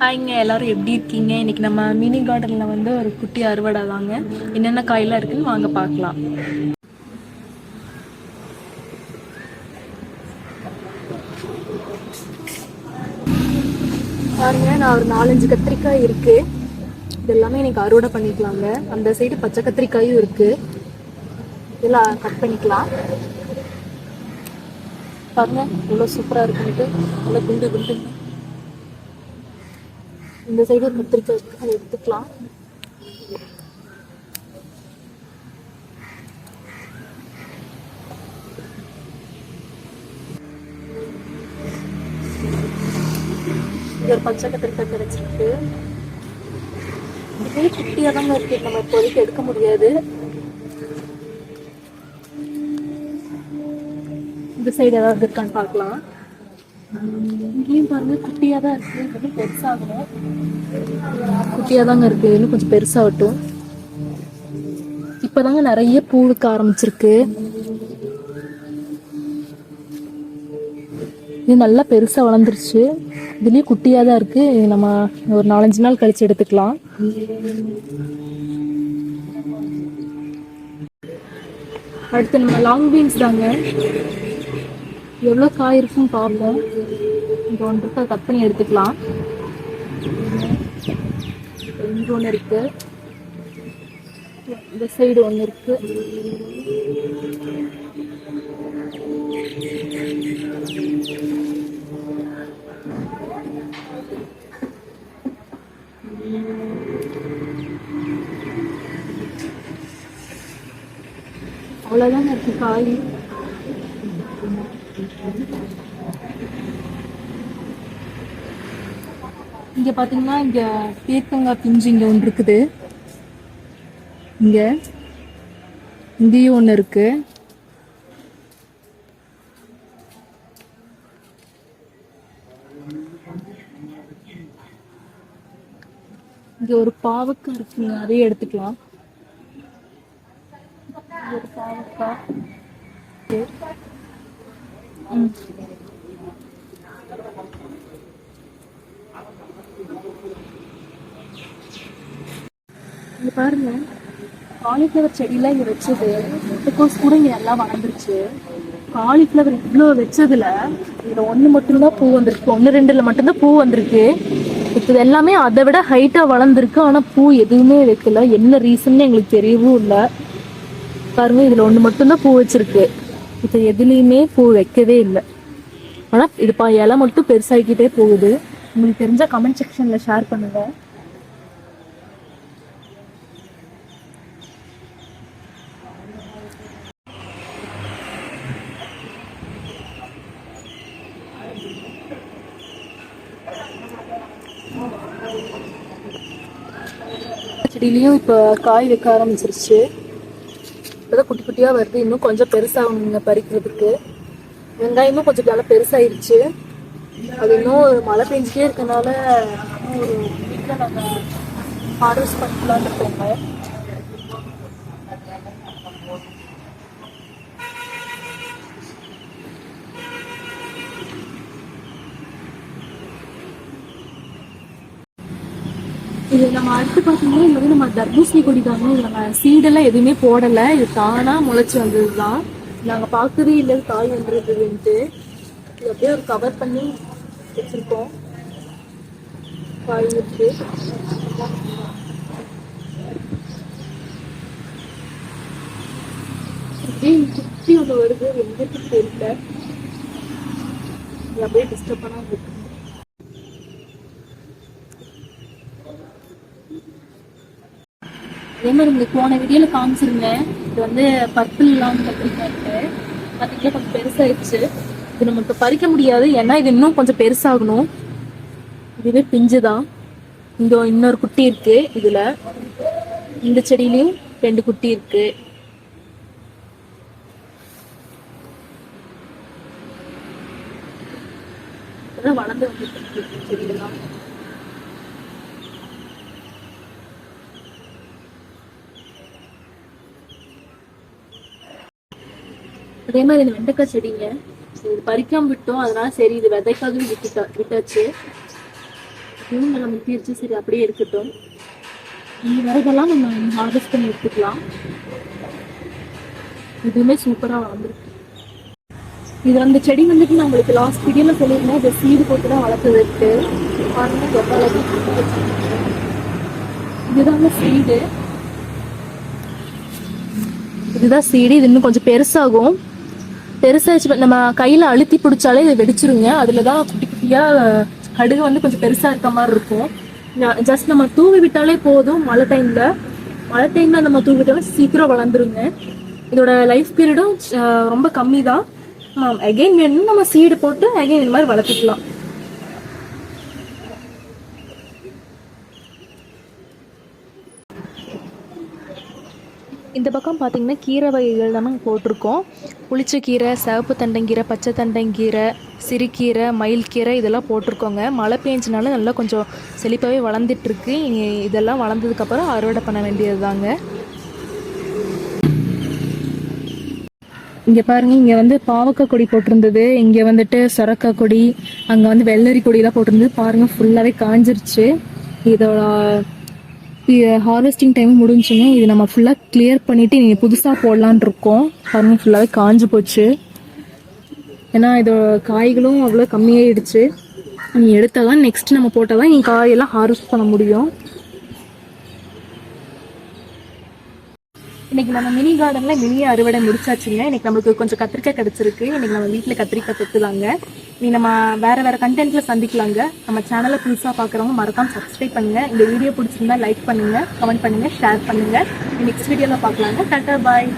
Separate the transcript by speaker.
Speaker 1: ஹாய்ங்க, எல்லாரும் எப்படி இருக்கீங்க? இன்னைக்கு நம்ம மினி கார்டனில் வந்து ஒரு குட்டி அறுவடை தாங்க. என்னென்ன காயெல்லாம் இருக்குன்னு வாங்க பார்க்கலாம். பாருங்க, நான் ஒரு 4-5 கத்திரிக்காய் இருக்கு. இது எல்லாமே இன்னைக்கு அறுவடை பண்ணிக்கலாங்க. அந்த சைடு பச்சை கத்திரிக்காயும் இருக்கு. இதெல்லாம் கட் பண்ணிக்கலாம். பாருங்க இவ்வளோ சூப்பராக இருக்குன்ட்டு நல்லா குண்டு குண்டு. இந்த சைடு ஒரு கத்திரிக்காய் இருக்கு, அதை எடுத்துக்கலாம். இங்க ஒரு பச்சை கத்திரிக்காய் கிடைச்சிருக்கு. இதே குட்டியாக தாங்க இருக்கு, நம்ம இப்போதைக்கு எடுக்க முடியாது. இந்த சைடு ஏதாவது இருக்கான்னு பார்க்கலாம். இங்கேயும் பாருங்க குட்டியாக தான் இருக்கு, இன்னும் பெருசாகணும். குட்டியாக தாங்க இருக்கு, இன்னும் கொஞ்சம் பெருசாகட்டும். இப்போதாங்க நிறைய பூ வைக்க ஆரம்பிச்சிருக்கு. இது நல்லா பெருசாக வளர்ந்துருச்சு. இதுலேயும் குட்டியாக தான் இருக்கு. நம்ம ஒரு 4-5 நாள் கழிச்சு எடுத்துக்கலாம். அடுத்து நம்ம லாங் பீன்ஸ் தாங்க. எவ்வளோ காய் இருக்குன்னு பார்ப்போம். இங்கே ஒன்று இருக்கு, கட் பண்ணி எடுத்துக்கலாம். இங்கே ஒன்று இருக்கு, இந்த சைடு ஒன்று இருக்கு. அவ்வளோதாங்க இருக்கு காய். இங்க பாத்தீங்கன்னா இங்க பீர்க்கங்காய் பிஞ்சு இங்க ஒன்று இருக்குது. இங்கேயும் ஒன்று இருக்கு. இங்க ஒரு பாவக்காய் இருக்குங்க, அதையும் எடுத்துக்கலாம். ஒரு பாவக்காய். இங்க பாருங்க, காலிஃப்ளவர் செடியெல்லாம் இங்க வச்சது முட்டைக்கோஸ் கூட இங்க நல்லா வளர்ந்துருச்சு. காலிஃப்ளவர் இவ்வளோ வச்சதுல இதுல ஒன்று மட்டும்தான் பூ வந்திருக்கு, 1-2ல மட்டும்தான் பூ வந்திருக்கு. இப்போ எல்லாமே அதை விட ஹைட்டா வளர்ந்துருக்கு, ஆனா பூ எதுவுமே வைக்கல. என்ன ரீசன்னு எங்களுக்கு தெரியவும் இல்லை. பாருங்க, இதுல ஒன்று மட்டும்தான் பூ வச்சிருக்கு. இப்போ எதுலேயுமே பூ வைக்கவே இல்லை. ஆனா இது இலை மட்டும் பெருசாகிக்கிட்டே போகுது. உங்களுக்கு தெரிஞ்சா கமெண்ட் செக்ஷன்ல ஷேர் பண்ணுங்க. செடியிலையும் இப்போ காய் வைக்க ஆரம்பிச்சிருச்சு. இப்போதான் குட்டி குட்டியாக வருது. இன்னும் கொஞ்சம் பெருசாகுங்க பறிக்கிறதுக்கு. வெங்காயமும் கொஞ்சம் நல்லா பெருசாயிருச்சு. அது இன்னும் மழை பெஞ்சிட்டே இருக்கனால ஒரு வீட்டில் நாங்கள் ஹார்வெஸ்ட் பண்ணிக்கலான்னு இருக்கோங்க. இது நம்ம அடுத்து பார்த்தீங்கன்னா, இது வந்து நம்ம தர்பூசணி கொடி தாங்க. இது நம்ம சீடெல்லாம் எதுவுமே போடலை, இது தானா முளைச்சி வந்தது தான். நாங்கள் பார்க்கவே இல்லை காய் வந்துருக்குதுன்ட்டு. இது அப்படியே ஒரு கவர் பண்ணி வச்சிருக்கோம். காய் இருக்கு. அப்படியே சுற்றி ஒன்று வருது, எங்களுக்கு தெரியல. இது அப்படியே டிஸ்டர்ப் பண்ணாம இருக்கு. அதே மாதிரி உங்களுக்கு போன வீடியோல காமிச்சிருந்தேன். இது வந்து பர்பிள் லாங் கத்திரிக்காய் இருக்கு. பார்த்தீங்கன்னா கொஞ்சம் பெருசாயிடுச்சு. இது நமக்கு பறிக்க முடியாது, ஏன்னா இது இன்னும் கொஞ்சம் பெருசாகணும். இதுவே பிஞ்சு தான். இங்க இன்னொரு குட்டி இருக்கு. இதுல இந்த செடியிலையும் 2 குட்டி இருக்கு. வளர்ந்து வந்து செடியெல்லாம். அதே மாதிரி இந்த வெண்டைக்காய் செடிங்க, இது பறிக்காம விட்டோம். அதனால சரி இது விதைக்காக விட்டாச்சு. இவங்க நம்ம தீர்ச்சி சரி அப்படியே இருக்கட்டும். இனி வரதெல்லாம் நம்ம ஹார்வெஸ்ட் பண்ணி எடுத்துக்கலாம். இதுவுமே சூப்பரா வளர்ந்துருக்கு. இது அந்த செடி வந்துட்டு நான் உங்களுக்கு லாஸ்ட் வீடியோல சொல்லியிருந்தேன், இதை சீடு போட்டு தான் வளர்த்துருக்கு. பாருங்க எவ்வளவு அளவுக்கு. இதுதாங்க சீடு. இதுதான் சீடு. இது இன்னும் கொஞ்சம் பெருசாகும். பெருசாச்சு நம்ம கையில அழுத்தி பிடிச்சாலே இதை வெடிச்சிருங்க. அதுலதான் குட்டி குட்டியா கடுகு வந்து கொஞ்சம் பெருசா இருக்க மாதிரி இருக்கும். ஜஸ்ட் நம்ம தூவி விட்டாலே போதும். மழை டைம்ல நம்ம தூவி விட்டாலே சீக்கிரம் வளர்ந்துருங்க. இதோட லைஃப் பீரியடும் ரொம்ப கம்மி தான். அகைன் வேணும்னு நம்ம சீடு போட்டு அகைன் இந்த மாதிரி வளர்த்துக்கலாம். இந்த பக்கம் பார்த்தீங்கன்னா கீரை வகைகள் தான் போட்டிருக்கோம். புளிச்சக்கீரை, சிவப்பு தண்டங்கீரை, பச்சை தண்டங்கீரை, சிறுகீரை, மயில்கீரை இதெல்லாம் போட்டிருக்கோங்க. மழை பெஞ்சனால நல்லா கொஞ்சம் செழிப்பாகவே வளர்ந்துட்டுருக்கு. இதெல்லாம் வளர்ந்ததுக்கப்புறம் அறுவடை பண்ண வேண்டியது தாங்க. இங்கே பாருங்க, இங்கே வந்து பாவக்காய் கொடி போட்டிருந்தது, இங்கே வந்துட்டு சொரக்காய் கொடி, அங்கே வந்து வெள்ளரி கொடியெல்லாம் போட்டிருந்தது. பாருங்க ஃபுல்லாகவே காஞ்சிருச்சு. இதோட ஹார்வெஸ்டிங் டைம் முடிஞ்சுங்க. இது நம்ம ஃபுல்லாக கிளியர் பண்ணிட்டு நீங்கள் புதுசாக போடலான் இருக்கோம். பாருங்க ஃபுல்லாகவே காஞ்சு போச்சு. ஏன்னா இதோட காய்களும் அவ்வளோ கம்மியாயிடுச்சு. நீ எடுத்தால் தான் நெக்ஸ்ட் நம்ம போட்டால் தான் நீங்கள் காயெல்லாம் ஹார்வெஸ்ட் பண்ண முடியும். இன்னைக்கு நம்ம மினி கார்டன்ல மினி அறுவடை முடிச்சாச்சுங்க. இன்னைக்கு நம்மளுக்கு கொஞ்சம் கத்திரிக்காய் கிடைச்சிருக்கு. இன்னைக்கு நம்ம வீட்டில் கத்திரிக்காய் தொத்துலாங்க. நீ நம்ம வேற கண்டென்ட்ல சந்திக்கலாங்க. நம்ம சேனலை புதுசாக பார்க்குறவங்க மறக்காம சப்ஸ்கிரைப் பண்ணுங்க. இந்த வீடியோ பிடிச்சிருந்தா லைக் பண்ணுங்க, கமெண்ட் பண்ணுங்க, ஷேர் பண்ணுங்க. நெக்ஸ்ட் வீடியோவில் பார்க்கலாங்க. டாடா பாய்.